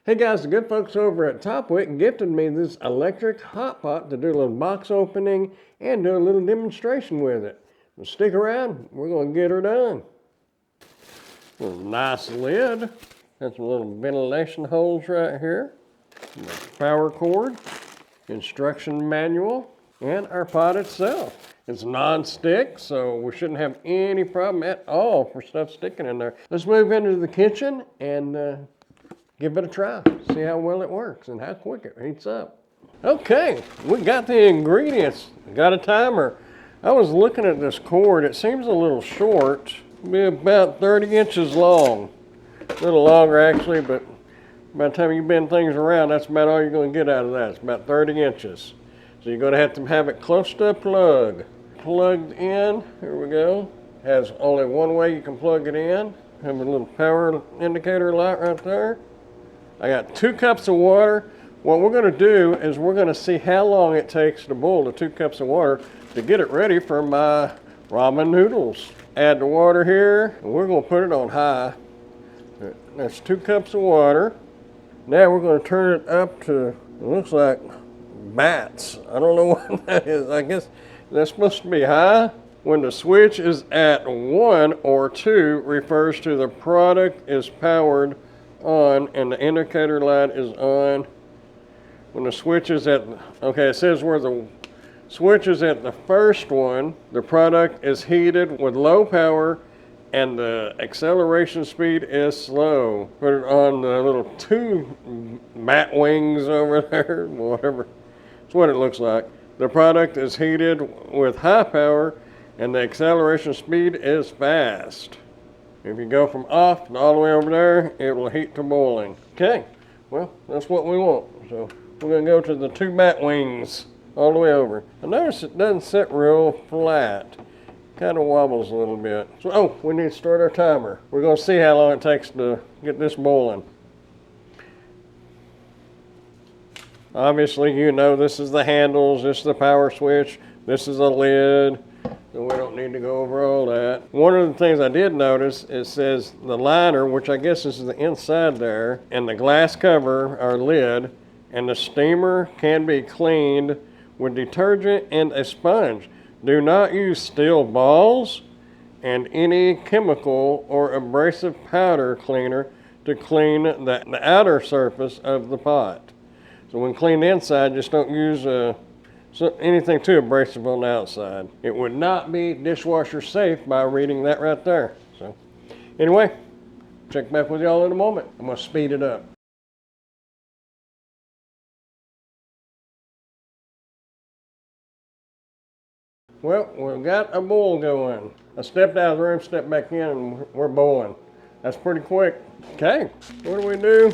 Hey guys, the good folks over at TopWit gifted me this electric hot pot to do a little box opening and do a little demonstration with it. So stick around, we're going to get her done. A nice lid. Got some little ventilation holes right here. Power cord, instruction manual, and our pot itself. It's non-stick, so we shouldn't have any problem at all for stuff sticking in there. Let's move into the kitchen and give it a try. See how well it works and how quick it heats up. Okay, we got the ingredients. Got a timer. I was looking at this cord. It seems a little short. It'll be about 30 inches long. A little longer actually, but by the time you bend things around, that's about all you're going to get out of that. It's about 30 inches. So you're going to have it close to a plug. Plugged in, here we go. Has only one way you can plug it in. Have a little power indicator light right there. I got 2 cups of water. What we're going to do is we're going to see how long it takes to boil the 2 cups of water to get it ready for my ramen noodles. Add the water here, and we're going to put it on high. That's 2 cups of water. Now we're going to turn it up to, it looks like bats. I don't know what that is. I guess that's supposed to be high. When the switch is at 1 or 2, refers to the product is powered on and the indicator light is on. When the switch is at, okay, it says where the switch is at the first one, the product is heated with low power and the acceleration speed is slow. Put it on the little 2 bat wings over there, whatever. That's what it looks like. The product is heated with high power and the acceleration speed is fast. If you go from off and all the way over there, it will heat to boiling. Okay, well, that's what we want. So we're gonna go to the 2 bat wings all the way over. I notice it doesn't sit real flat. Kind of wobbles a little bit. So, oh, we need to start our timer. We're gonna see how long it takes to get this boiling. Obviously, you know this is the handles, this is the power switch, this is a lid. So we don't need to go over all that. One of the things I did notice, it says the liner, which I guess is the inside there, and the glass cover or lid, and the steamer can be cleaned with detergent and a sponge. Do not use steel balls and any chemical or abrasive powder cleaner to clean the outer surface of the pot. So when cleaning the inside, just don't use anything too abrasive on the outside. It would not be dishwasher safe by reading that right there. So anyway, check back with y'all in a moment. I'm gonna speed it up. Well, we've got a boil going. I stepped out of the room, stepped back in, and we're boiling. That's pretty quick. Okay, what do?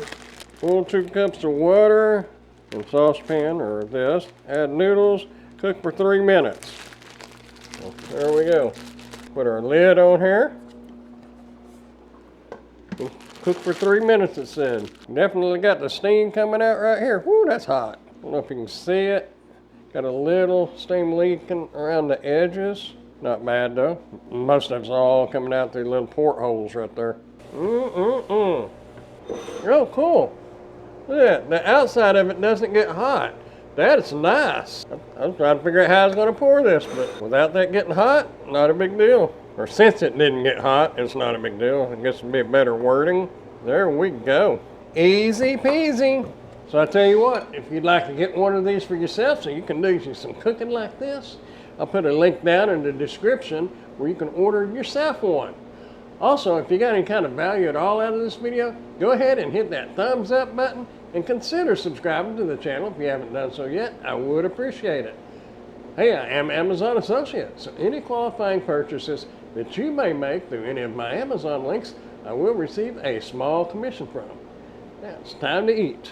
Boil 2 cups of water in saucepan or this. Add noodles, cook for 3 minutes. So there we go. Put our lid on here. Cook for 3 minutes, it said. Definitely got the steam coming out right here. Whoo, that's hot. I don't know if you can see it. Got a little steam leaking around the edges. Not bad though. Most of it's all coming out through little portholes right there. Oh, cool. Look at that. The outside of it doesn't get hot. That's nice. I was trying to figure out how I was going to pour this, but without that getting hot, not a big deal. Or since it didn't get hot, it's not a big deal. I guess it'd be a better wording. There we go. Easy peasy. So I tell you what, if you'd like to get one of these for yourself so you can do some cooking like this, I'll put a link down in the description where you can order yourself one. Also, if you got any kind of value at all out of this video, go ahead and hit that thumbs up button and consider subscribing to the channel if you haven't done so yet. I would appreciate it. Hey, I am Amazon Associate, so any qualifying purchases that you may make through any of my Amazon links, I will receive a small commission from. Now it's time to eat.